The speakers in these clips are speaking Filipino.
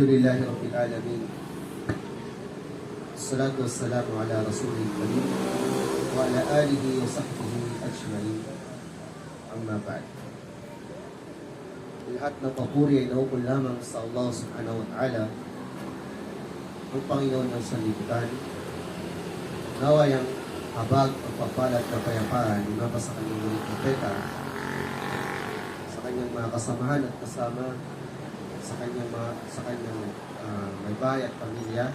Alhamdulillahi Rabbil Alamin. Assalatu wassalamu ala Rasulil Karim wa ala alihi wa sahbihi ajma'in. Amma ba'd. Lahat ng papuri ay naukol lamang sa Allah subhanahu wa ta'ala, ang Panginoon ng sanlibutan. Nawa yung habag, pagpapalat, kapayapaan, lumabas sa kanyang mga propeta, sa kanyang mga kasamahan at kasama, sa kanyang may bahay at pamilya,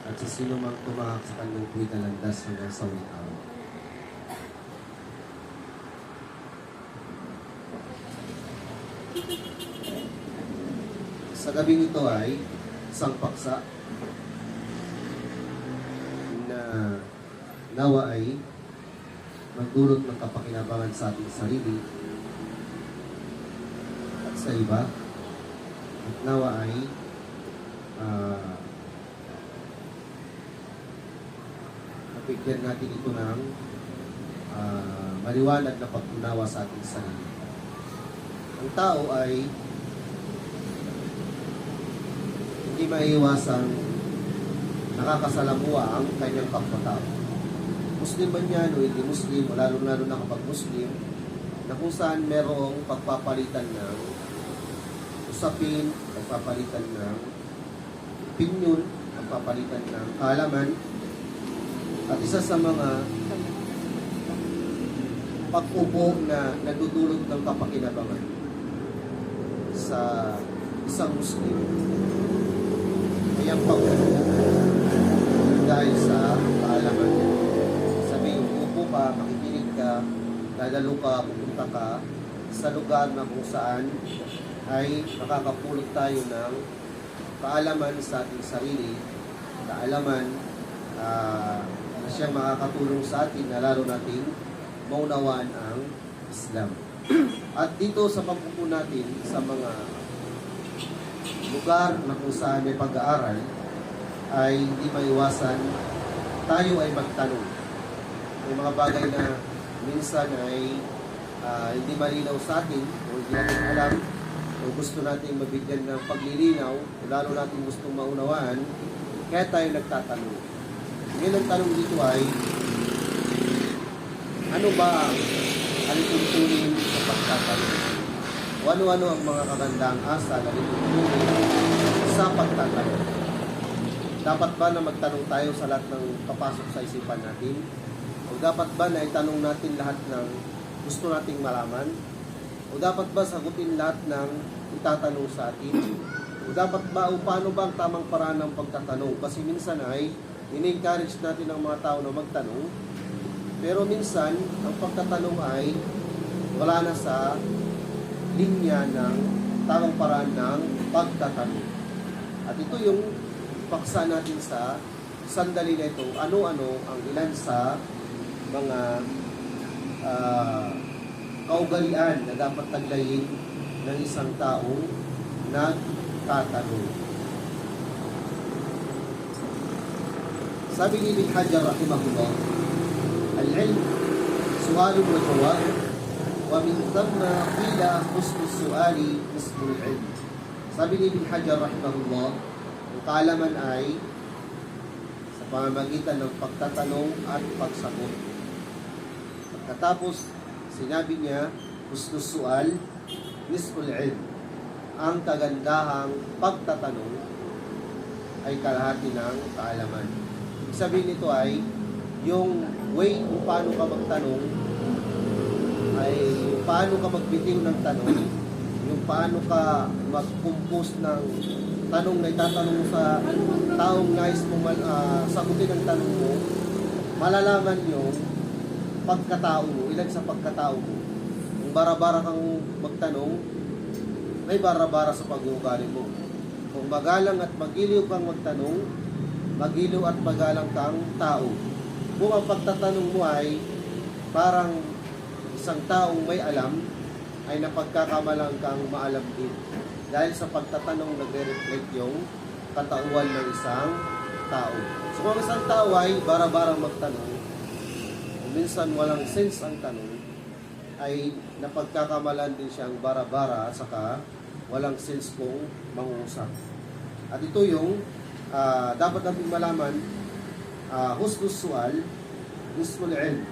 at sa sino mang tumahak sa kanyang tuwid na landas hanggang sa ulit araw. Sa gabing ito ay isang paksa na nawa ay magdulot ng kapakinabangan sa ating sarili at sa iba, at nawa ay napigyan natin ito ng maliwanag na pagtunawa sa ating sarili. Ang tao ay hindi maiiwasang nakakasalamuha ang kanyang kapwa-tao. Muslim man yan o hindi Muslim, lalo-lalo na kapag Muslim, na kung saan merong pagpapalitan ng usapin, pagpapalitan ng opinion, pagpapalitan ng kaalaman, at isa sa mga pag-upo na nagdudulot ng kapakinabangan sa isang Muslim ay ang pag-upo dahil sa kaalaman. Sabihin, upo ka, makikinig ka, dadalo ka, pupunta ka sa lugar na kung saan ay makakapulot tayo ng kaalaman sa ating sarili, kaalaman na siyang makakatulong sa atin na lalo nating maunawaan ang Islam. At dito sa pagpupo natin sa mga lugar na kung saan may pag-aaral, ay hindi maiwasan tayo ay magtanong. May mga bagay na minsan ay hindi malinaw sa atin o hindi natin alam o gusto natin mabigyan ng paglilinaw o lalo natin gustong maunawaan, kaya tayo nagtatanong. Ngayon ang tanong dito ay, ano ba ang alituntunin sa pagtatanong? O ano-ano ang mga kagandang asal na alituntunin sa pagtatanong? Dapat ba na magtanong tayo sa lahat ng papasok sa isipan natin? O dapat ba na itanong natin lahat ng gusto nating malaman? O dapat ba sagutin lahat ng itatanong sa atin? O dapat ba o paano ba ang tamang paraan ng pagtatanong? Kasi minsan ay ini-encourage natin ang mga tao na magtanong, pero minsan ang pagtatanong ay wala na sa linya ng tamang paraan ng pagtatanong. At ito yung paksa natin sa sandali na ito, ano-ano ang ilan sa mga kaugalian na dapat taglayin ng isang taong nagtatanong. Sabi ni Ibn Hajar rahimahullah, al-ilm su'alun wa jawab, wa min thamma qila husnul su'ali nisful ilm. Sabi ni Ibn Hajar rahimahullah, ang kaalaman ay sa pamamagitan ng pagtatanong at pagsagot. Pagkatapos, sinabi niya, husnul su'al nisful ilm. Ang kagandahang pagtatanong ay kalahati ng kaalaman. Sabihin nito ay yung way kung paano ka magtanong ay paano ka magbitiw ng tanong, yung paano ka mag-compose ng tanong na itatanong mo sa taong nais mong sagutin ang tanong mo, malalaman yung pagkatao mo, ilan sa pagkatao mo. Kung bara-bara kang magtanong, may bara-bara sa pag-uugali mo. Kung magalang at magiliw kang magtanong, magiliw at magalang kang tao. Kung ang pagtatanong mo ay parang isang taong may alam, ay napagkakamalang kang maalam din. Dahil sa pagtatanong nagre-reflect yung katauhan ng isang tao. So kung isang tao ay bara-barang magtanong, kung minsan walang sense ang tanong, ay napagkakamalan din siyang bara-bara at saka walang sense kung mangusap. At ito yung dapat natin malaman, husnul su'al, nisful ilm.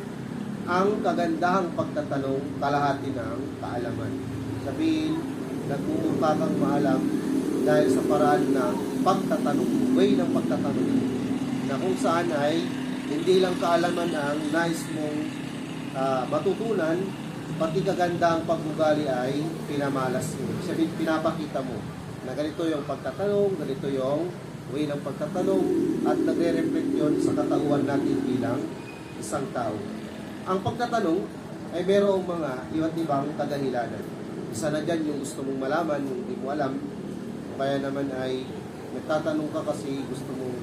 Ang kagandahang pagtatanong, kalahati ng kaalaman. Sabihin, nagmumukha kang maalam dahil sa paraan ng pagtatanong, way ng pagtatanong, na kung saan ay hindi lang kaalaman ang nais mong matutunan, pati kagandahang pag-ugali ay pinamalas mo. Sabihin, pinapakita mo na ganito yung pagtatanong, ganito yung way ng pagtatanong, at nagre-reflect yun sa katauhan natin bilang isang tao. Ang pagtatanong ay mayroong mga iba't ibang kadahilanan. Isa na dyan yung gusto mong malaman, yung hindi mo alam, o kaya naman ay nagtatanong ka kasi gusto mong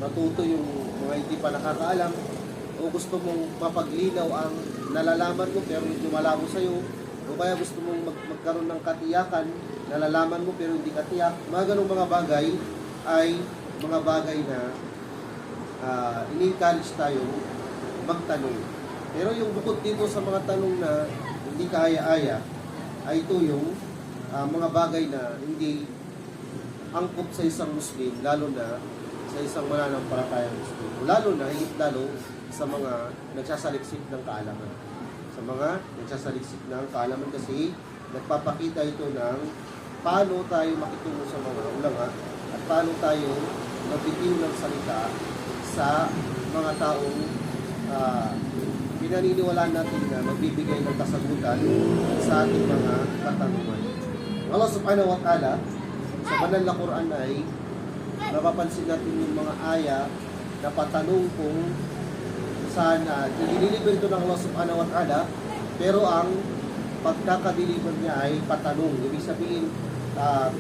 matuto yung mga hindi pa nakakaalam, o gusto mong mapaglinaw ang nalalaman mo pero hindi malabo sa'yo, o kaya gusto mong magkaroon ng katiyakan, nalalaman mo pero hindi katiyak. Mga ganong mga bagay ay mga bagay na in-encourage tayo magtanong. Pero yung bukod dito sa mga tanong na hindi kaaya-aya, ay ito yung mga bagay na hindi angkop sa isang Muslim, lalo na sa isang mananampalatayang Muslim. Lalo na, higit lalo sa mga nagsasaliksik ng kaalaman. Sa mga nagsasaliksik ng kaalaman kasi nagpapakita ito ng paano tayo makitungo sa mga ulama at paano tayo magbitiw ng salita sa mga taong pinaniniwalaan natin na magbibigay ng kasagutan sa ating mga katanungan. Allah subhanahu wa ta'ala, sa banal na Quran ay napapansin natin yung mga aya na patanong kung saan diniliver ito ng Allah subhanahu wa ta'ala, pero ang pagkakadeliver niya ay patanong. Ibig sabihin,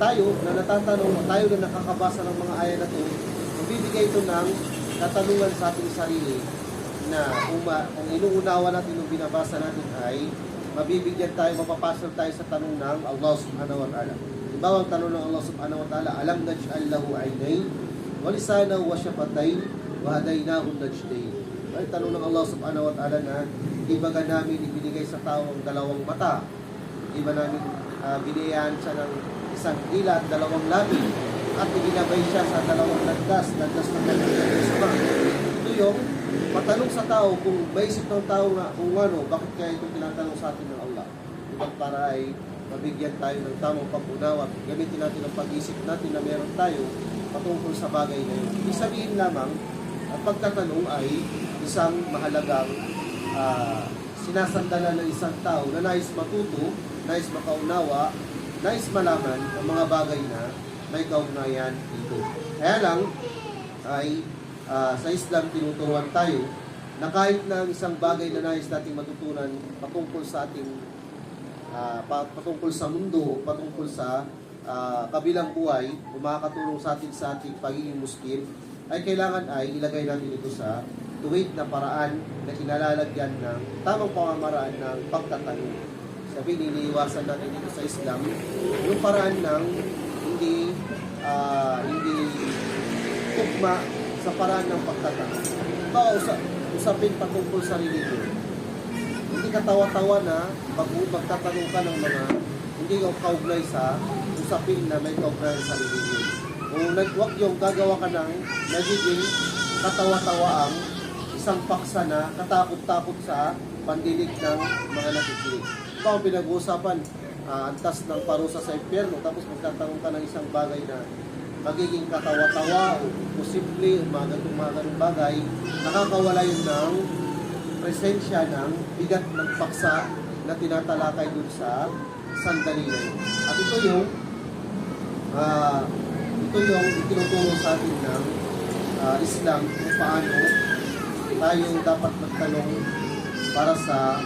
tayo na natatanong, tayo na nakakabasa ng mga aya na ito, magbibigay ito ng katanungan sa ating sarili na kung inuunawa natin yung binabasa natin ay mabibigyan tayo, mapapasal tayo sa tanong ng Allah subhanahu wa ta'ala. Halimbawa, ang tanong ng Allah subhanahu wa ta'ala, alam naj'al lahu aynayn wa lisanahu wa shafatayn wa hadaynahu najdayn. Ay tanong ng Allah subhanahu wa ta'ala na di ba namin ibinigay sa tao ang dalawang mata? Di ba namin binigyan siya ng isang dila at dalawang labi? At iginabay siya sa dalawang landas ng kanyang. Ito yung patanong sa tao, kung maisip ng tao nga kung ano, bakit kaya ito tinatanong sa atin ng Allah? Diba para ay mabigyan tayo ng tamang pag-unawa, gamitin natin ang pag-isip natin na meron tayo patungkol sa bagay na yun. Ibig sabihin lamang, ang pagtatanong ay isang mahalagang sinasandalan ng isang tao na nais matuto, nais makaunawa, nais malaman ang mga bagay na may kaugnayan dito. Kaya lang, ay sa Islam tinuturuan tayo na kahit na isang bagay na nais nating matutunan patungkol sa ating patungkol sa mundo, patungkol sa kabilang buhay, makakatulong sa ating pagiging Muslim, ay kailangan ay ilagay natin ito sa tuwid na paraan na kinalalagyan ng tamang pamamaraan ng pagtatanong. Sabi, niliiwasan natin dito sa Islam yung paraan ng hindi tugma sa paraan ng pagtatanong. Usapin patungkol sa religion. Hindi katawa-tawa na magtatanong ka ng mga hindi kaugnay sa usapin na may kaugnay sa religion. Kung huwag yung gagawa ka ng nagiging katawa-tawa ang isang paksa na katakot-takot sa pandinig ng mga nakikinig. Ito ang pinag-uusapan, antas ng parusa sa impyerno, tapos magtatanong ka ng isang bagay na magiging katawa-tawa o posible, mga ganung bagay, nakakawala yun ng presensya ng bigat ng paksa na tinatalakay dun sa sandali na yun. At ito yung itinuturo sa atin ng Islam kung paano tayo dapat magtanong para sa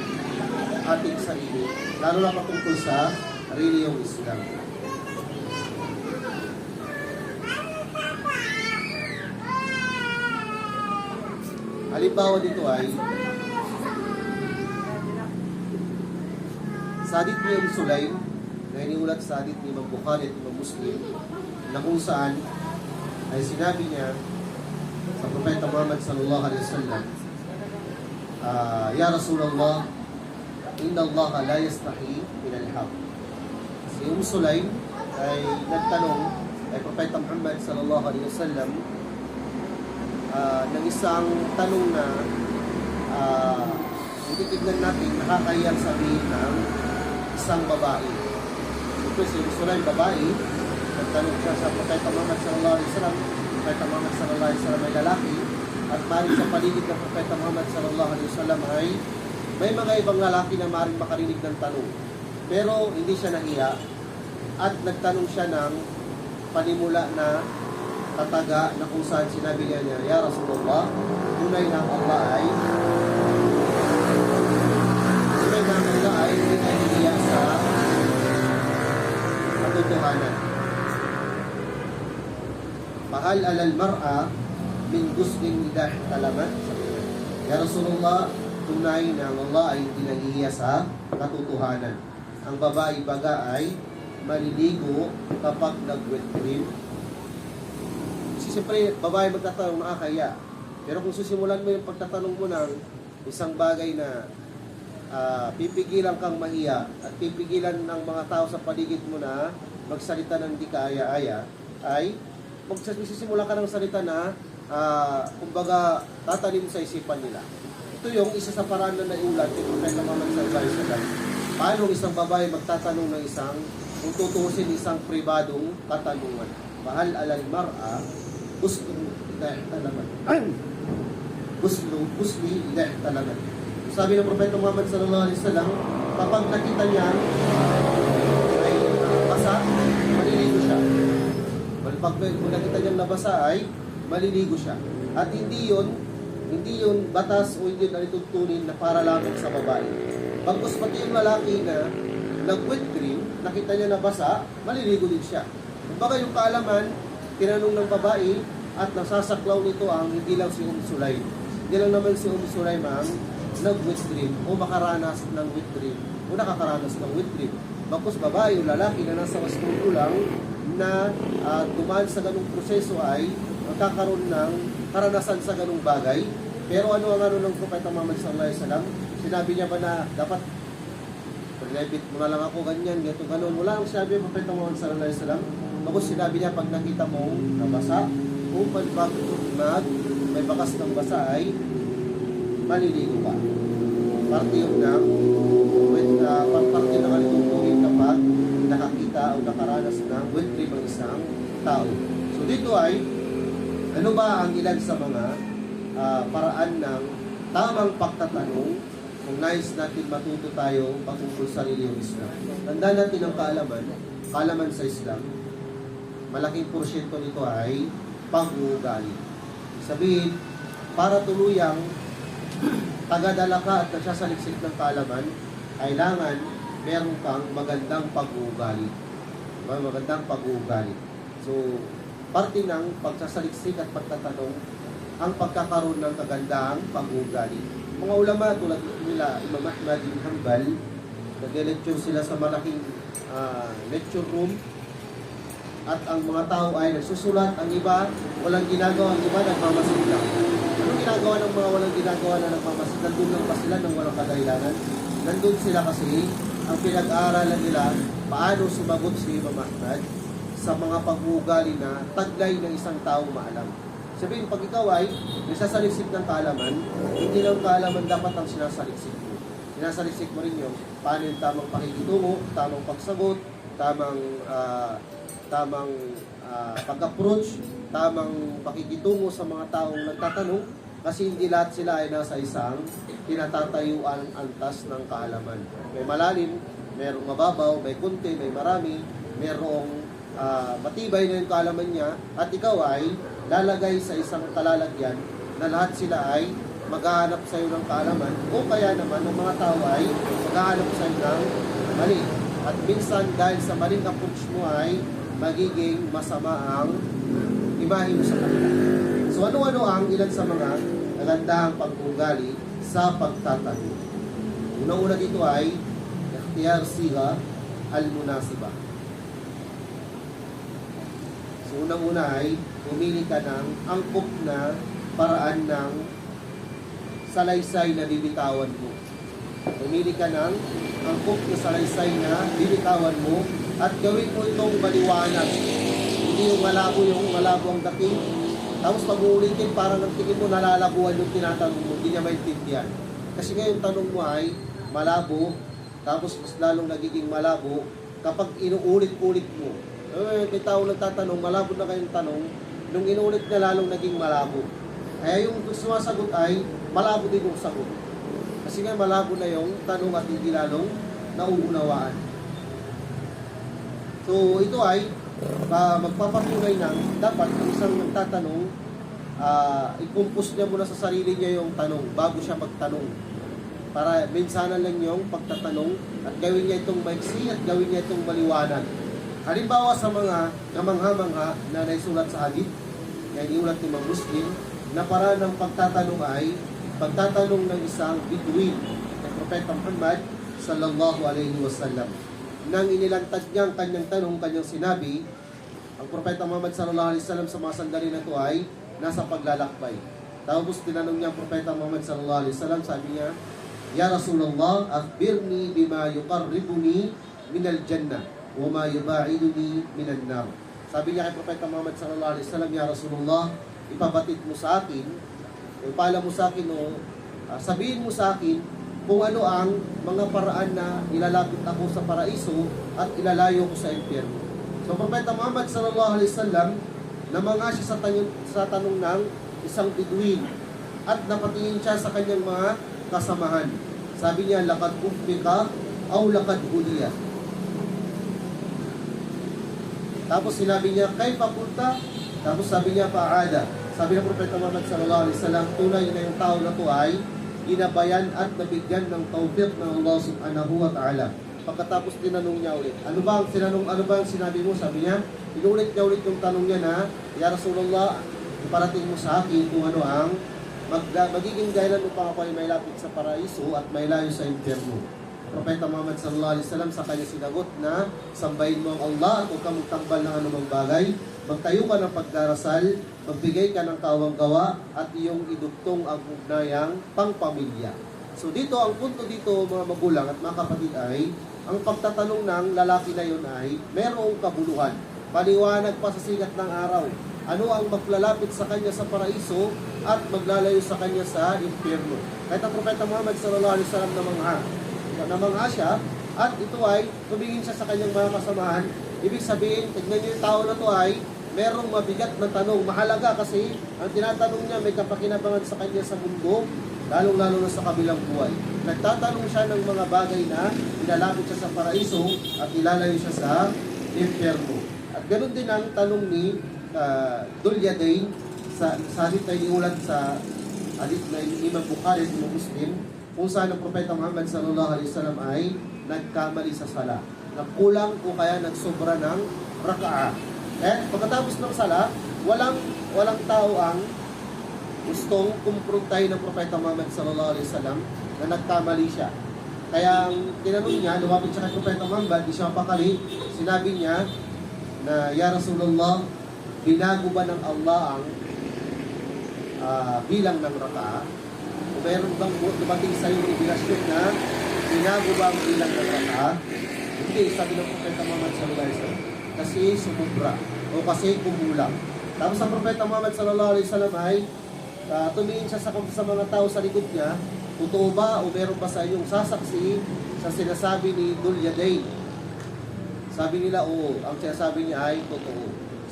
ating sarili, lalo na patungkol sa reliyong Islam. Halimbawa dito ay sa hadith ni Sulaim na iniulat sa hadith ni Imam Bukhari at Imam Muslim, na kung saan ay sinabi niya sa Propeta Muhammad sallallahu alaihi wasallam, Ya Rasulullah, inna Allah la yastahi min al-haq. Si Sulaim ay nagtanong kay Propeta Muhammad sallallahu alaihi wasallam ng isang tanong na hindi tignan natin nakakayang sabihin ng isang babae. Ito si Sulaim babae, nagtanong siya sa Propeta Muhammad sallallahu alaihi wasallam. Propeta Muhammad sallallahu alaihi wasallam ay lalaki, at maaaring sa paligid ng Propeta Muhammad sallallahu alaihi wasallam ay may mga ibang lalaki na maaaring makarinig ng tanong. Pero hindi siya nahiya at nagtanong siya ng panimula na tataga na kung saan sinabi niya, "Ya Rasulullah, tunay na ang Allah ay hindi nahihiya sa katotohanan. Mahal alal mar'a min guslin idah talaman." Ya Rasulullah, tunay na ang Allah ay hindi nahihiya sa katotohanan. Ang babae baga ay maliligo kapag nag-wet dream. Siyempre, babae magtatanong, nakakaya. Pero kung susimulan mo yung pagtatanong mo ng isang bagay na pipigilan kang mahiya at pipigilan ng mga tao sa paligid mo na magsalita ng di kaaya-aya, ay magsisimula ka ng salita na kumbaga tatanim sa isipan nila. Ito yung isa sa paraan na naiulat kay Propeta Muhammad sallallahu alaihi wasallam. Paano isang babae magtatanong ng isang, kung tutuusin isang pribadong katanungan. Mahal alal mar'a, guslun idah talaman. Gusli idah talaman. Sabi ng Propeta Muhammad sallallahu alaihi wasallam, kapag nakita niya ay basa, maliligo siya. Pag nakita niya nabasa ay maliligo siya. At hindi yun batas o hindi yun nalituntunin na para lamang sa babae. Bagkus pati yung lalaki na nag-wet dream, nakita niya nabasa, maliligo din siya. Kumbaga yung kaalaman, tinanong ng babae at nasasaklaw nito ang hindi lang si Sulaim. Hindi lang naman si Sulaim ang nag-wet dream o makaranas ng wet dream o nakakaranas ng wet dream. Bagkus babae o lalaki na nasa wastulo lang na dumaan sa ganung proseso ay magkakaroon ng karanasan sa ganung bagay. Pero ano ang ng Propeta Muhammad sallallahu alaihi wasallam? Sinabi niya ba na dapat pag-lebit mo na lang ako ganyan, gato ganun? Wala ang sinabi ng Propeta Muhammad sallallahu alaihi wasallam. Bagkus sinabi niya pag nakita mo nabasa o pag may bakas ng basa ay maliligo ka. Parte yung parte na kalitungtungin kapag nakakita o nakaranas ng wet dream ang isang tao. So dito ay, ano ba ang ilan sa mga paraan ng tamang pagtatanong kung nais natin matuto tayo patungkol sa reliyong Islam. Tandaan natin ang kaalaman sa Islam. Malaking porsyento nito ay pag-uugali. Sabihin, para tuluyang tagadala ka at nagsasaliksik ng kaalaman, kailangan meron kang magandang pag-uugali. Magandang pag-uugali. So, parte ng pagsasaliksik at pagtatanong ang pagkakaroon ng kagandahang pag-uugali. Mga ulama tulad nila Imam Ahmad bin Hanbal, nag-lecture sila sa malaking lecture room at ang mga tao ay nagsusulat, ang iba walang ginagawa, ang iba nagmamasid lang. Anong ginagawa ng mga walang ginagawa na nagmamasid? Nandun lang ba sila ng walang kadahilanan? Nandun sila kasi ang pinag-aaralan nila paano sumagot si Imam Ahmad sa mga pag-uugali na taglay ng isang tao maalam. Sabihin, pag ikaw ay nagsasaliksik ng kaalaman, hindi lang kaalaman dapat ang sinasaliksik mo. Sinasaliksik mo rin yung paano yung tamang pakikitungo, tamang pagsagot, tamang pag-approach, tamang pakikitungo sa mga taong nagtatanong, kasi hindi lahat sila ay nasa isang tinatatayuan antas ng kaalaman. May malalim, mayroong mababaw, may kunti, may marami, mayroong matibay na yung kaalaman niya, at ikaw ay lalagay sa isang kalalagyan na lahat sila ay maghahanap sa iyo ng kaalaman, o kaya naman ang mga tao ay maghahanap sa iyo ng mali. At minsan dahil sa maling approach mo ay magiging masama ang imahe mo sa kanila. So ano-ano ang ilan sa mga magandang pag-uugali sa pagtatanong? Unang-una dito ay ikhtiyar siga al-munasiba. So unang-una ay pumili ka ng angkop na paraan ng salaysay na bibitawan mo. Pumili ka ng angkop na salaysay na bibitawan mo at gawin mo itong maliwanag. Hindi yung malabo ang dating. Tapos pag uulitin, parang ang tingin mo nalalabuan yung tinatanong mo, hindi niya maintindihan. Kasi ngayon tanong mo ay malabo, tapos mas lalong nagiging malabo kapag inuulit-ulit mo. May tao nagtatanong, malabo na kayong tanong, nung inulit niya lalong naging malabo. Kaya yung sumasagot ay malabo din yung sagot. Kasi nga malabo na yung tanong at hindi lalong nauunawaan. So ito ay magpapatunay ng dapat ang isang nagtatanong, i-compose niya muna sa sarili niya yung tanong bago siya magtanong. Para minsanan lang yung pagtatanong at gawin niya itong maiksi at gawin niya itong maliwanag. Halimbawa sa mga kamangha-mangha na naisulat sa hadith, na iniulat ng mga Muslim, na para ng pagtatanong ay pagtatanong ng isang bituin ng Propeta Muhammad sallallahu alaihi wasallam. Nang inilantad niya ang kanyang tanong, kanyang sinabi, ang Propeta Muhammad sallallahu alaihi wasallam sa mga sandali na ito ay nasa paglalakbay. Tapos tinanong niya ang Propeta Muhammad sallallahu alaihi wasallam, sabi niya, Ya Rasulullah, akhbirni bima yuqarribuni minal jannah wa ma yubaiduni minan nar. Sabi niya kay Propeta Muhammad sallallahu alaihi wasallam, Ya Rasulullah, ipabatid mo sa akin, ipala mo sa akin, sabihin mo sa akin kung ano ang mga paraan na ilalapit ako sa paraiso at ilalayo ko sa impyerno. So, Propeta Muhammad sallallahu alaihi wasallam, namanga siya sa tanong ng isang bituin at napatingin siya sa kanyang mga kasamahan. Sabi niya, lakad ufika aw lakad huliya. Tapos sinabi niya, kayfa punta? Tapos sabi niya, paada. Sabi ng Propeta Muhammad sallallahu alaihi wasallam, tunay na yung tao na to ay ginabayan at nabigyan ng tawfiq ng Allah subhanahu wa ta'ala. Pagkatapos tinanong niya ulit, ano ba ang sinabi mo? Sabi niya, inulit niya ulit yung tanong niya na, Ya Rasulullah, iparating mo sa akin kung ano ang magiging dahilan upang ako ay may lapit sa paraiso at may layo sa impyerno. Propeta Muhammad sallallahu alaihi wasallam sa kanya sinagot na, sambahin mo ang Allah at huwag kang magtambal ng anumang bagay, magtayo ka ng pagdarasal, magbigay ka ng kawang-gawa at iyong idugtong ang ugnayang pangpamilya. So dito, ang punto dito mga magulang at mga kapatid ay, ang pagtatanong ng lalaki na yun ay merong kabuluhan. Paliwanag pa sa sikat ng araw. Ano ang maglalapit sa kanya sa paraiso at maglalayo sa kanya sa impyerno. Kahit ang Propeta Muhammad sallallahu alaihi wasallam namangha siya at ito ay tumingin siya sa kanyang mga kasamahan. Ibig sabihin, tignan niyo yung tao na to ay merong mabigat na tanong. Mahalaga kasi ang tinatanong niya may kapakinabangan sa kanya sa mundo, lalong-lalo na sa kabilang buhay. Nagtatanong siya ng mga bagay na ilalapit siya sa paraiso at ilalayo siya sa impyerno. At ganoon din ang tanong ni Dulyadain sa hadith na iniulat sa hadith na Imam Bukhari at Imam Muslim, kung saan ang Propeta Muhammad sallallahu alaihi wasallam ay nagkamali sa sala. Nagkulang o kaya nagsobra ng raka'a. Pagkatapos ng sala, walang tao ang gustong kumprontahin ng Propeta Muhammad sallallahu alaihi wasallam na nagkamali siya. Kaya ang tinanong niya, lumapit siya kay Propeta Muhammad, di siya mapakali, sinabi niya na, Ya Rasulullah, binago ba ng Allah ang bilang ng raka'a? O mayroon bang dumating sa iyo revelasyon na binago ba ang bilang ng raka'a? Hindi, sabi ng Propeta Muhammad sallallahu alaihi wasallam, kasi sumubra o kasi kumulang. Tapos ang Propeta Muhammad sallallahu alaihi wasallam ay tumingin siya sa mga tao sa likod niya, totoo ba o meron ba sa inyong sasaksi sa sinasabi ni Dulyadain? Sabi nila, oo. Ang sinasabi niya ay totoo.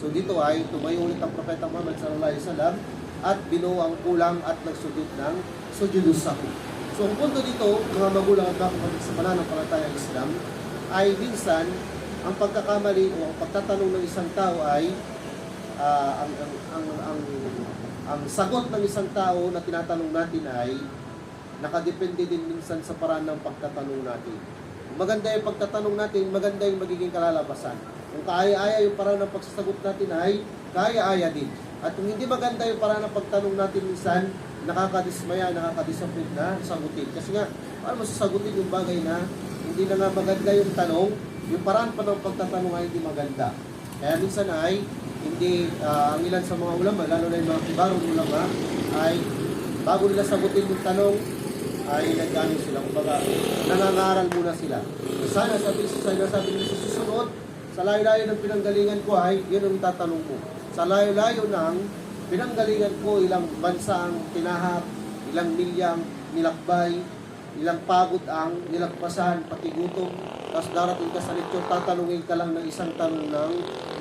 So dito ay tumayo ulit ang Propeta Muhammad sallallahu alaihi wasallam at binuo ang kulang at nagsujud ng sujudus sahwi. So ang punto dito, mga magulang at mga kapatid sa pananampalatayang Islam, ay minsan ang pagkakamali o ang pagtatanong ng isang tao ay ang sagot ng isang tao na tinatanong natin ay nakadepende din minsan sa paraan ng pagtatanong natin. Maganda yung pagtatanong natin, maganda yung magiging kalalabasan. Kung kaaya-aya yung paraan ng pagsasagot natin ay kaaya-aya din. At kung hindi maganda yung paraan ng pagtanong natin minsan, nakakadismaya, nakakadisappoint na sagutin. Kasi nga, paano mo sasagutin yung bagay na hindi na nga maganda yung tanong, yung paraan pa ng pagtatanong ay hindi maganda. Kaya minsan ay, hindi, ang ilan sa mga ulama, lalo na yung mga kibarong ulama, ay bago nila sagutin yung tanong, ay nag-ano sila, kumbaga, nangangaral muna sila. Sana sabi nila sa susunod, Sa layo-layo ng pinanggalingan ko ay, yun ang tatanong mo. Sa layo-layo ng pinanggalingan ko, ilang bansa ang tinahak, ilang milyang nilakbay, ilang pagod ang nilakpasan, pati gutom. Tapos darating ka sa lechon, tatanungin ka lang ng isang tanong ng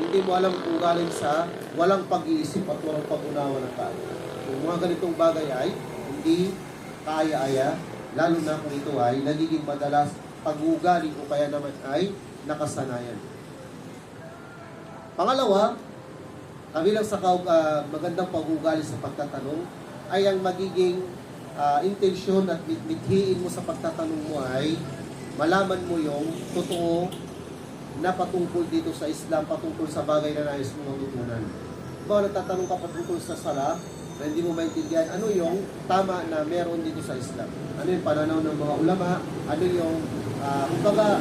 hindi mo alam kung galing sa walang pag-iisip at walang pag-unawa ng tao. Yung mga ganitong bagay ay hindi kaya-aya, lalo na kung ito ay nagiging madalas pag-uugali o kaya naman ay nakasanayan. Pangalawa, kabilang sa magandang pag-uugali sa pagtatanong ay ang magiging intensyon at mithiin mo sa pagtatanong mo ay malaman mo yung totoo na patungkol dito sa Islam, patungkol sa bagay na nais mo matutunan. Kung nagtatanong ka patungkol sa sala, na hindi mo maintindihan, ano yung tama na meron dito sa Islam? Ano yung pananaw ng mga ulama? Ano yung, kumbaga,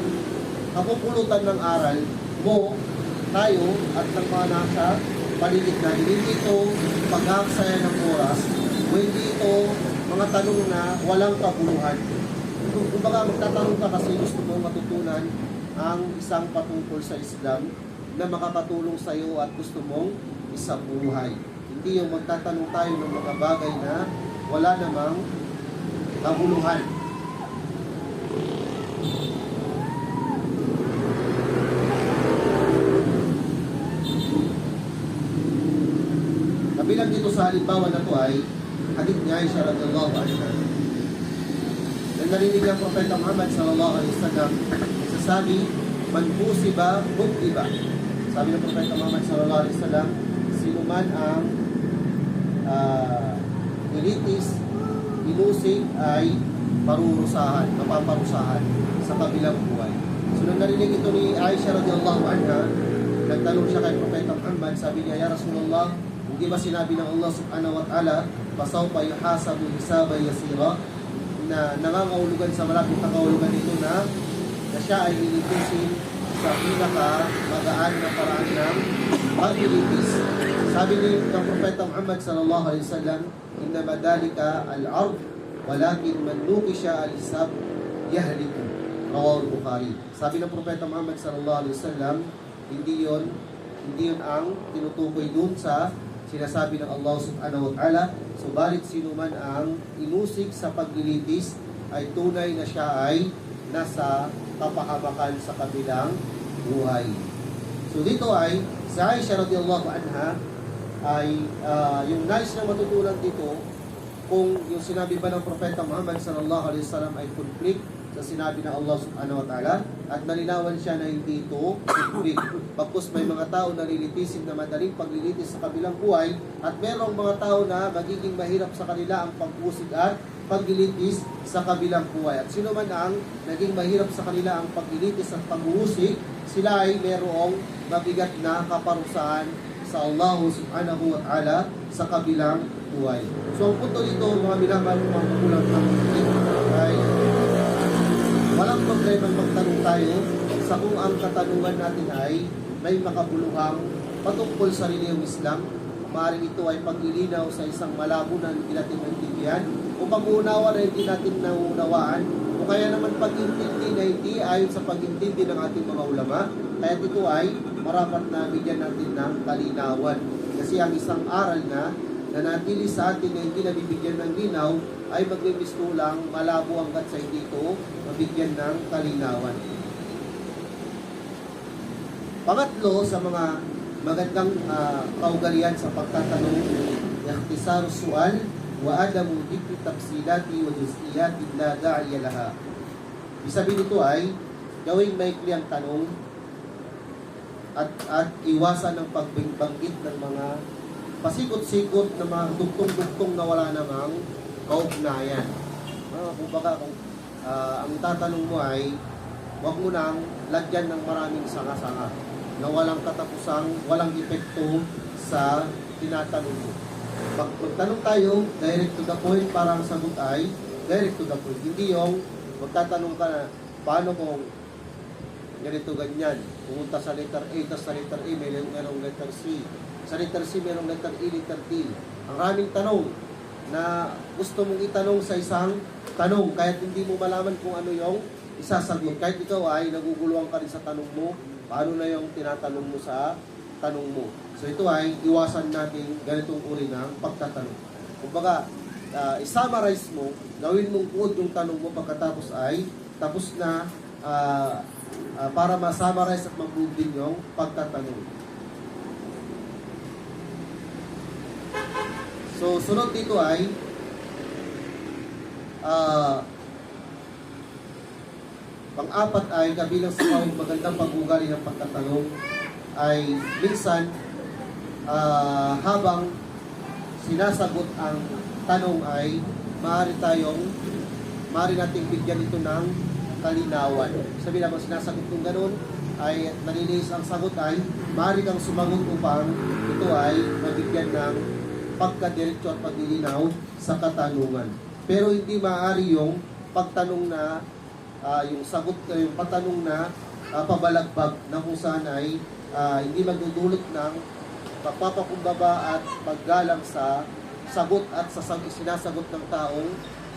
kapupulutan ng aral mo, tayo, at ng mga nasa paligid natin. Hindi ito pag-aaksaya ng oras, o hindi ito mga tanong na walang kabuluhan. Kumbaga, magtatanong ka kasi gusto mo matutunan ang isang patungkol sa Islam na makakatulong sa iyo at gusto mong isabuhay. Hindi yung magtatanong tayo ng mga bagay na wala namang kabuluhan. Kabilang dito sa halimbawa na to ay hadith ni Aisha radhiyallahu anha. Narinig ang Propeta Muhammad sallallahu alaihi wasallam sasabi, man musiba, mutiba. Sabi ng Propeta Muhammad sallallahu alaihi wasallam, sino man ang ilitis, inusig ay parurusahan, mapaparusahan sa kabilang buhay. So nang narinig ito ni Aisha radhiyallahu anha, nagtanong siya kay Propeta Muhammad, sabi niya, ya Rasulullah, hindi ba sinabi ng Allah subhanahu wa ta'ala, pasawpa yuhasabu hisaba yasira, na nangangahulugan sa malapit na kahulugan nito na siya ay ilitisin sa pinaka-magaan na paraan ng pag-ilitis. Sabi ni ng Propeta Muhammad sallallahu alaihi wasallam, inna madalika al-ard walakin man nukisha al-hisab yahliku. Rawahul Bukhari. Sabi ng Propeta Muhammad sallallahu alaihi wasallam, hindi yon ang tinutukoy dun sa sinasabi ng Allah subhanahu wa ta'ala, subalit sino man ang inusig sa paglilitis ay tunay na siya ay nasa kapahamakan sa kabilang buhay. So dito ay sa Aisha radhiyallahu anha ay yung nais na matutunan dito kung yung sinabi ba ng Propeta Muhammad sallallahu alaihi wasallam ay conflict sa sinabi ng Allah subhanahu wa ta'ala at nalinawan siya na hindi ito conflict. Pagkus may mga tao na lilitisin na madaling paglilitis sa kabilang buhay at merong mga tao na magiging mahirap sa kanila ang pag-usig at paglilitis sa kabilang buhay. At sino man ang naging mahirap sa kanila ang paglilitis at pag-uusig, sila ay merong mabigat na kaparusahan sa Allah subhanahu wa ta'ala sa kabilang buhay. So ang punto dito, mga minamahal ng mga kulang ay walang problema magtanong tayo sa kung ang katanungan natin ay may makabuluhang patungkol sa reliyong Islam. Maaaring ito ay paglilinaw sa isang malabo na hindi natin maintindihan o pag-uunawa na hindi natin nauunawaan o kaya naman pag-intindi na hindi ayon sa pag-intindi ng ating mga ulama. Kaya ito ay marapat na bigyan natin ng kalinawan. Kasi ang isang aral na nanatili sa atin na hindi nabibigyan ng linaw ay maglimistulang malabo hanggat sa hindi ito mabigyan ng kalinawan. Pangatlo sa mga magandang kaugalian sa pagtatanong, ikhtisaru su'al wa adamu dhikri tafsilati wa juz'iyati la da'iya laha. Ibig sabihin nito ay gawing maikli ang tanong at iwasan ng pagbanggit ng mga pasikot-sikot na mga dugtong-dugtong na wala namang kaugnayan. Kumbaga, ang tatanong mo ay huwag mo nang lagyan ng maraming sanga-sanga na walang katapusang, walang epekto sa tinatanong mo. Magtanong tayo, direct to the point, para ang sagot ay direct to the point. Hindi yung magtatanong ka na, paano kung ganito ganyan, pumunta sa letter A, tapos sa letter A mayroong letter C. Sa letter C mayroong letter E, letter D. Ang raming tanong na gusto mong itanong sa isang tanong, kahit hindi mo malaman kung ano yung isasagot. Kahit ikaw ay naguguluhan ka rin sa tanong mo, Paano na yung tinatanong mo sa tanong mo? So ito ay iwasan natin ganitong uri ng pagtatanong. Kumbaga, i-summarize mo, gawin mong kuod yung tanong mo pagkatapos ay tapos na para ma-summarize at mag-move din yung pagtatanong. So, sunod dito ay pang-apat ay kabilang sa magandang pag-ugali ng pagtatanong ay minsan habang sinasagot ang tanong ay maaari nating bigyan ito ng kalinawan. Sabi naman sinasagot kung ganun ay nalinis ang sagot ay maaari kang sumagot upang ito ay mabigyan ng pagkadiretso at paglilinaw sa katanungan. Pero hindi maaari yung pagtanong na yung sagot yung patanong na pabalagbag na kung saan ay hindi magdudulot ng pagpapakumbaba at paggalang sa sagot at sa sinasagot ng taong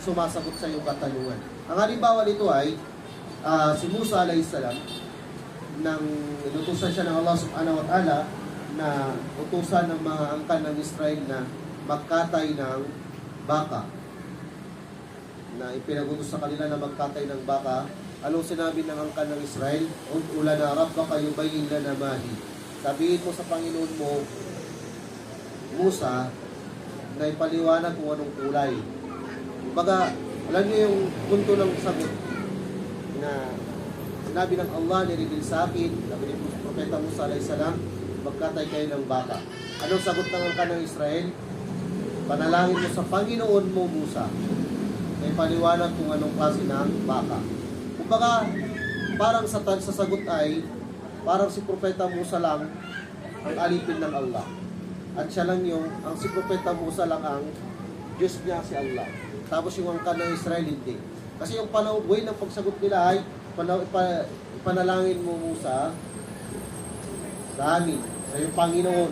sumasagot sa iyong katanungan. Ang halimbawa nito ay si Musa alayhis salam nang inutusan siya ng Allah subhanahu wa ta'ala na utusan ng mga angkan ng Israel na magkatay ng baka, na ipinagutos sa kanila na magkatay ng baka. Anong sinabi ng angkan ng Israel? Ula na rabbaka yubayyin lana ma hi. Sabihin mo sa Panginoon mo, Musa, na ipaliwanag kung anong kulay. Kumbaga, alam niyo yung punto ng sagot na sinabi ng Allah, nireveal sa akin, sabi ni Propeta Musa alayhis salam, magkatay kayo ng baka. Anong sagot ng angkan ng Israel? Panalangin mo sa Panginoon mo, Musa, na ipaliwanag kung anong klase ng baka. Kumbaga, parang sa sagot ay, parang si Propeta Musa lang ang alipin ng Allah. At siya lang ang si Propeta Musa lang ang Diyos niya, si Allah. Tapos yung angkan ng Israel, hindi. Kasi yung way ng pagsagot nila ay, panalangin mo Musa sa amin, sa iyong Panginoon,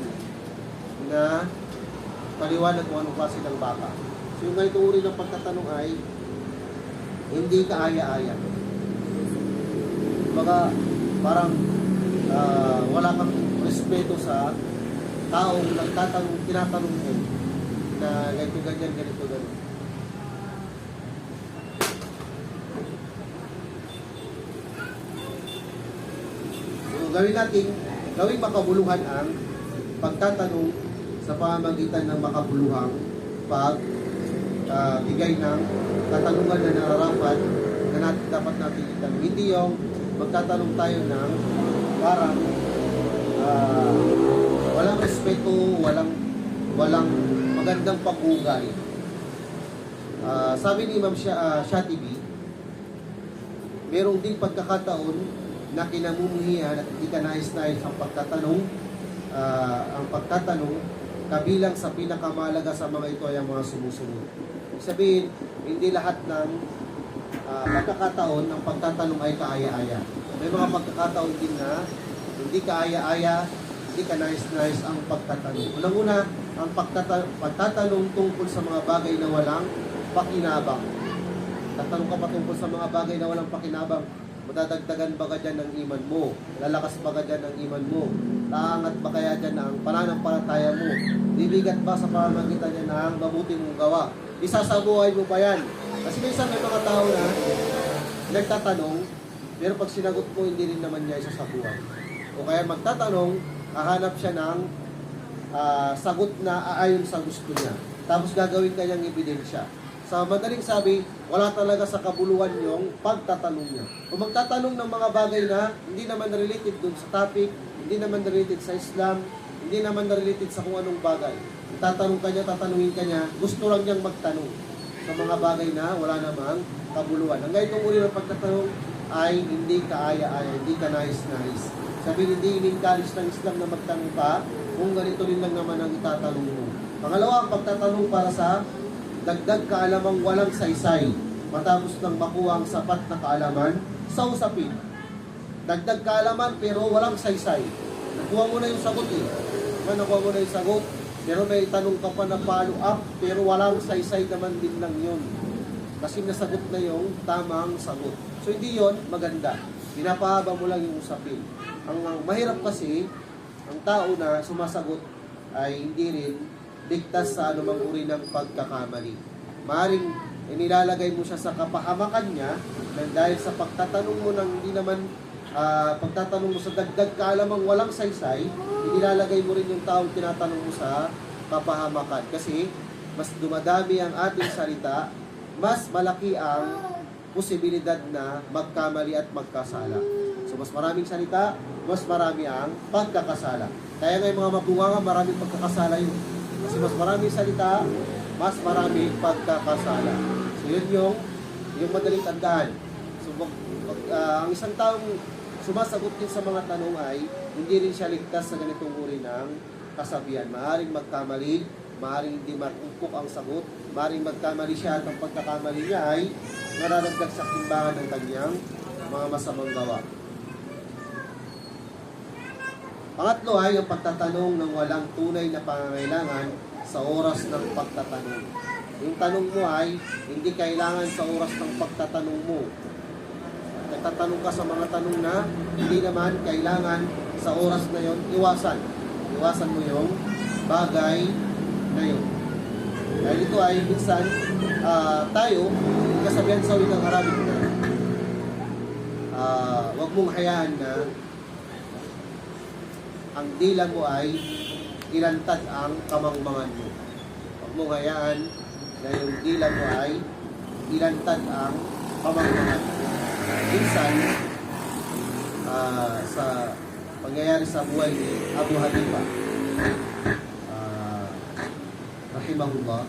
na paliwanag kung anong klase ng baka. So yung ganitong uri ng pagtatanong ay hindi kaaya-aya. Baka parang wala kang respeto sa taong nagtatanong, tinatanong mo na ganito, ganyan, ganito, ganito. So gawing makabuluhan ang pagtatanong sa pamamagitan ng makabuluhang bigay ng katanungan na nararapat na dapat natin itanong. Hindi yung magtatanong tayo ng parang walang respeto, walang magandang pag-uugali. Sabi ni Imam Shatibi, merong ding pagkakataon na kinamumuhian at hindi ka nais-nais ang pagtatanong kabilang sa pinakamahalaga sa mga ito ay ang mga sumusunod. Ibig sabihin, hindi lahat ng pagkakataon ng pagtatanong ay kaaya-aya. May mga pagkakataon din na hindi kaaya-aya, hindi ka nais-nais ang pagtatanong. Unang-una, ang pagtatanong tungkol sa mga bagay na walang pakinabang. Tatanong ka pa tungkol sa mga bagay na walang pakinabang. Madadagdagan ba ka dyan ng iman mo? Lalakas ba ka dyan ng iman mo? Taangat ba kaya dyan ang pananampalataya mo? Bibigat ba sa pamamagitan niya ng mabuti mong gawa? Isasabuhay mo ba yan? Kasi minsan may mga tao na nagtatanong, pero pag sinagot mo, hindi rin naman niya isasabuhay. O kaya magtatanong, hahanap siya ng sagot na aayon sa gusto niya. Tapos gagawin kanyang ebidensya. Sa madaling sabi, wala talaga sa kabuluhan yung pagtatanong niya. Kung magtatanong ng mga bagay na hindi naman related dun sa topic, hindi naman related sa Islam, hindi naman related sa kung anong bagay. Tatanong ka niya, tatanungin ka niya, gusto lang niyang magtanong sa mga bagay na wala namang kabuluhan. Ang ganitong uri ng pagtatanong ay hindi kaaya-aya, hindi ka nais-nais. Sabi, hindi in-encourage ng Islam na magtanong ka kung ganito rin lang naman ang itatanong mo. Pangalawa, ang pagtatanong para sa dagdag kaalamang walang saysay matapos nang makuha ang sapat na kaalaman sa usapin. Dagdag kaalaman pero walang saysay. Nakuha mo na yung sagot eh. Nakuha mo na yung sagot, pero may tanong ka pa na follow up, pero walang saysay naman din lang yun. Kasi nasagot na yung tamang sagot. So hindi yon maganda. pinapahaba mo lang yung usapin. Ang mahirap kasi, ang tao na sumasagot ay hindi rin ligtas sa anumang uri ng pagkakamali. Maaaring inilalagay mo siya sa kapahamakan niya dahil sa pagtatanong mo ng hindi naman pagtatanong mo sa dagdag kaalamang walang saysay, inilalagay mo rin yung taong tinatanong mo sa kapahamakan. Kasi mas dumadami ang ating salita, mas malaki ang posibilidad na magkamali at magkasala. So mas maraming salita, mas marami ang pagkakasala. Kaya nga yung mga mabunganga, maraming pagkakasala yun. Kasi mas maraming salita, mas maraming pagkakasala. So yun yung madaling tandaan. So ang isang taong sumasagot din sa mga tanong ay hindi rin siya ligtas sa ganitong uri ng kasabihan. Maaring magkamali, maaring hindi matumpok ang sagot, maaring magkamali siya at ang pagkakamali niya ay nararagdag sa timbangan ng kanyang mga masamang gawa. Pangatlo ay ang pagtatanong ng walang tunay na pangangailangan sa oras ng pagtatanong. Yung tanong mo ay hindi kailangan sa oras ng pagtatanong mo. Nagtatanong ka sa mga tanong na hindi naman kailangan sa oras na yon, iwasan. Iwasan mo yung bagay na yun. Dahil ito ay minsan tayo, kasabihan sa wikang Arabic na wag mong hayaan na ang dila mo ay ilantad ang kamangmangan mo. Wag mong hayaan na yung dila mo ay ilantad ang kamangmangan mo. Minsan, sa pangyayari sa buhay ni Abu Hanifa, rahimahullah,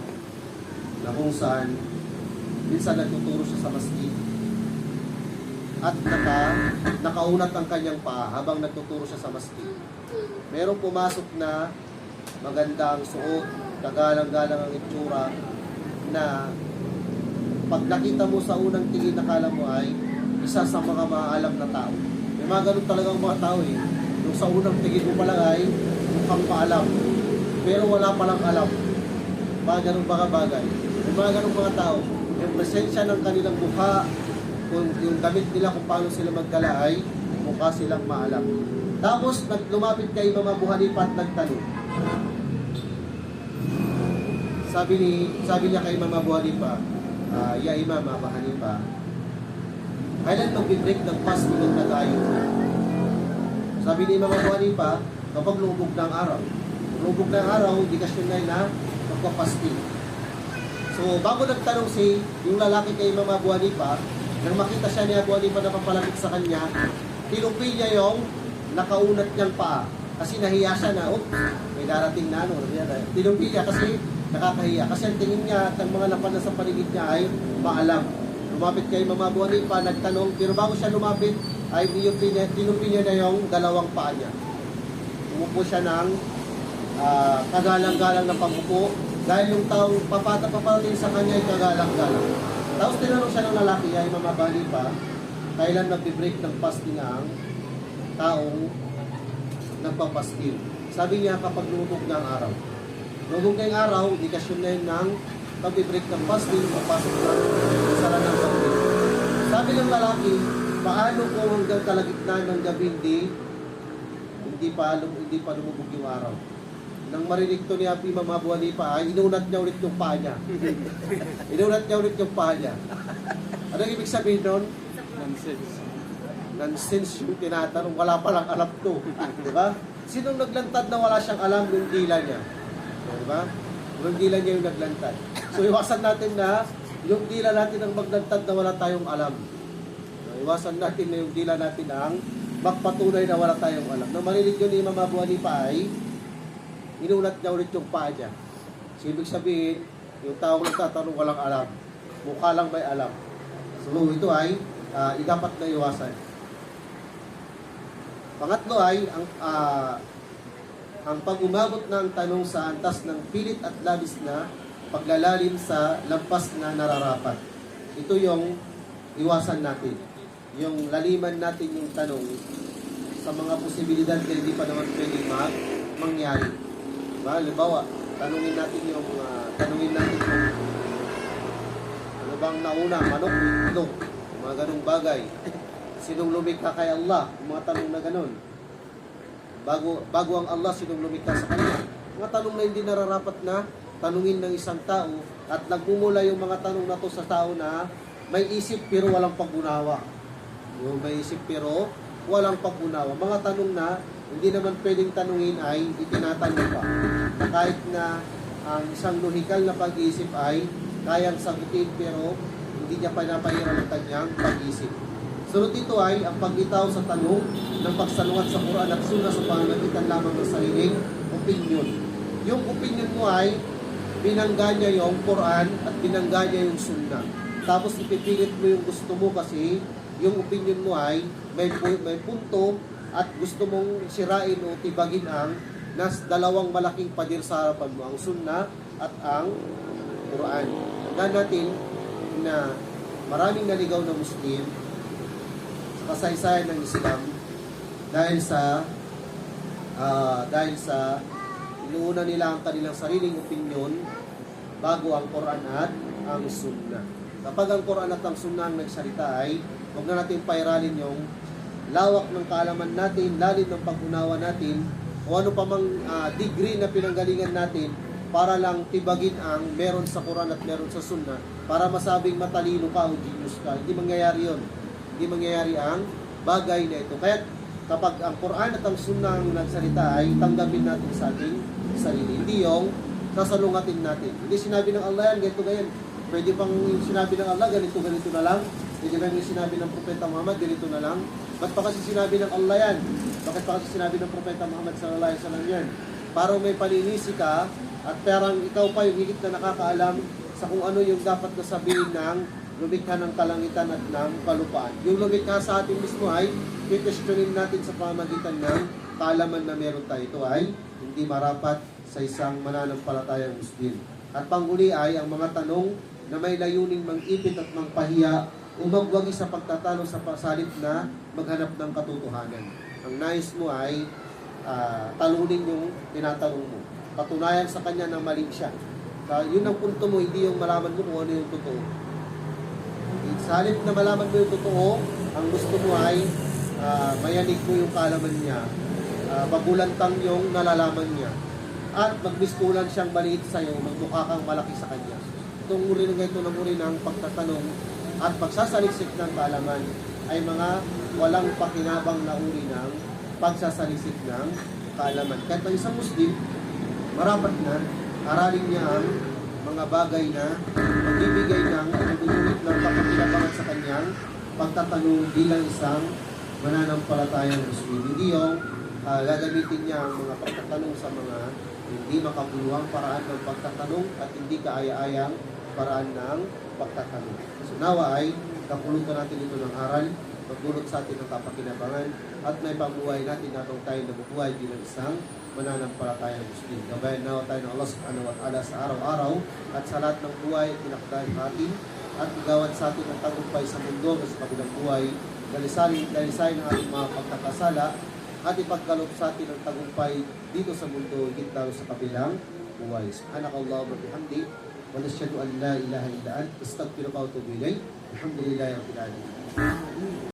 na kung saan minsan nagtuturo siya sa masjid at nakaunat ang kanyang paa habang nagtuturo siya sa masjid. Merong pumasok na magandang suot, kagalang-galang ang itsura, na pag nakita mo sa unang tingin, nakala mo ay isa sa mga maalam na tao. May mga ganun talagang mga tao eh. Yung sa unang tingin mo pala ay mukhang maalam, pero wala palang alam. Mga ganun mga bagay. May mga ganun mga tao. Yung presensya ng kanilang mukha, kung yung gamit nila kung paano sila magdala ay mukha silang maalam. Tapos lumapit kay Imam Abu Hanifa at nagtanong. Sabi niya kay Imam Abu Hanifa, ya Imam Abu Hanifa, kailan mag-break ng fasting ng nagayo? Sabi ni Imam Abu Hanifa, kapag lumubog ng araw. Lumubog ng araw, indikasyon na magpa-fasting. So, bago nagtanong yung lalaki kay Imam Abu Hanifa, nang makita siya ni Abu Hanifa na papalapit sa kanya, tinupi niya yung nakaunat niyang paa. Kasi nahiya siya na, may darating na tinupi niya kasi nakakahiya. Kasi ang tingin niya at ang mga napanan sa paligid niya ay maalam. Lumapit kay Imam Abu Hanifa, nagtanong, pero bago siya lumapit, ay tinupi niya na yung dalawang paa niya. Umupo siya ng kagalang-galang na pag-upo, dahil yung taong paparating sa kanya ay kagalang-galang. Tapos tinanong siya ng lalaki, ay Imam Abu Hanifa, kailan nag-break ng fasting ang taong nagpapastil? Sabi niya, kapag lumubog na ang araw. Lumubog na yung araw, indikasyon na yun ng pag-break ng fasting, papasok na sala ng gabi. Sabi ng lalaki, paano kung hanggang kalagitnaan ng gabi hindi pa lumubog yung araw? Nang marinig to ni Imam Abu Hanifa, ay inunat niya ulit yung paa niya. Inunat niya ulit yung paa niya. Ano ibig sabihin doon? Nonsense yung tinatanong, wala palang alam to. Diba? Sinong naglantad na wala siyang alam yung dila niya? Diba? Yung dila niya yung naglantad. So iwasan natin na yung dila natin ang maglantad na wala tayong alam. Iwasan natin na yung dila natin ang magpatunay na wala tayong alam. Nang marinig yun ni Imam Abu Hanifa ay inunat niya ulit yung paa niya. So, ibig sabihin, yung taong nagtatanong walang alam. Mukha lang may alam. So, ito ay dapat na iwasan. Pangatlo ay ang pag-umabot ng tanong sa antas ng pilit at labis na paglalalim sa lampas na nararapat. Ito yung iwasan natin. Yung laliman natin yung tanong sa mga posibilidad na hindi pa naman pwedeng mangyari. Diba? Halimbawa, tanungin natin yung ano bang nauna, manok, itlog, mga ganung bagay. Sinong lumikha kay Allah? Yung mga tanong na ganun. Bago ang Allah, sinong lumikha sa kanya? Mga tanong na hindi nararapat na tanungin ng isang tao at nagmumula yung mga tanong na to sa tao na may isip pero walang pag-unawa. Yung may isip pero walang pag-unawa. Mga tanong na hindi naman pwedeng tanungin ay itinatanong pa. Na kahit na ang isang lohikal na pag-iisip ay kayang sagutin pero hindi niya pinapahiram ang kanyang pag-iisip. Sunod dito ay ang paglitaw sa tanong ng pagsalungat sa Quran at Sunnah sa pamamagitan lamang ng sariling opinion. Yung opinion mo ay binangga niya yung Quran at binangga niya yung Sunnah. Tapos ipipilit mo yung gusto mo kasi yung opinion mo ay may punto at gusto mong sirain o tibagin ang dalawang malaking pader sa harapan mo, ang Sunnah at ang Quran. Tandaan natin na maraming naligaw na Muslim sa kasaysayan ng Islam dahil sa inuuna nila ang kanilang sariling opinion bago ang Quran at ang Sunnah. Kapag ang Quran at ang Sunnah ang nagsalita ay huwag na natin pairalin yung lawak ng kaalaman natin, lalim ng pag-unawa natin, o ano pa mang degree na pinanggalingan natin para lang tibagin ang meron sa Quran at meron sa Sunnah para masabing matalino ka o genius ka. Hindi mangyayari yun. Hindi mangyayari ang bagay na ito. Kaya kapag ang Quran at ang Sunnah ang nagsalita ay tanggapin natin sa ating sarili. Hindi yung sasalungatin natin. Hindi sinabi ng Allah yan, ganito ganyan. Pwede pang sinabi ng Allah, ganito na lang. Pwede ba yung sinabi ng Propeta Muhammad, ganito na lang. Ba't pa kasi sinabi ng Allah yan? Bakit pa kasi sinabi ng Propeta Muhammad sallallahu alaihi wasallam yan? Para may paninisi ka at parang ikaw pa yung higit na nakakaalam sa kung ano yung dapat na sabihin ng lumikha ng kalangitan at ng kalupaan. Yung lumikha sa atin mismo ay i-questionin natin sa pamagitan ng kaalaman na meron tayo. Ito ay hindi marapat sa isang mananampalatayang Muslim. At panghuli ay ang mga tanong na may layuning mangipit at mangpahiya o magwagi sa pagtatalo sa pasalit na maghanap ng katotohanan. Ang nais mo ay talunin yung tinatanong mo. Patunayan sa kanya na mali siya. Yun ang punto mo, hindi yung malaman mo kung ano yung totoo. Sa halip na malaman mo yung totoo, ang gusto mo ay mayanig mo yung kaalaman niya, magulantang yung nalalaman niya, at magmistulan siyang maliit sa'yo, magmukha kang malaki sa kanya. Itong uri ng ito ng uri ng pagtatanong at pagsasaliksik ng kaalaman ay mga walang pakinabang na uri ng pagsasaliksik ng kaalaman. Kahit ang isang Muslim, marapat na aralin niya ang mga bagay na magbibigay ng nagdudulot ng kapakinabangan sa kanyang pagtatanong bilang isang mananampalatayang Muslim. Hindi yung gagamitin niya ang mga pagtatanong sa mga hindi makabuluhang paraan ng pagtatanong at hindi kaaya-ayang paraan ng pagtatanong. So nawa ay kapulutan natin ito ng aral, magdulot sa atin ng kapakinabangan at may pamuhay natin na tayo nabubuhay bilang isang mananampalatayang Muslim. Gabayan nawa tayo ng Allah subhanahu wa ta'ala sa araw-araw at sa lahat ng buhay at pinakdahan natin at igawan sa atin ang tagumpay sa mundo at sa kabilang buhay. Dalisayin ang ating mga pagkakasala at ipagkaloob sa atin ang tagumpay dito sa mundo higit lalo sa kabilang buhay. Subhanakallahumma wa bihamdik wa nasyhadu an la ilaha illa anta astaghfiruka wa atubu ilayk. Alhamdulillahi rabbil alamin.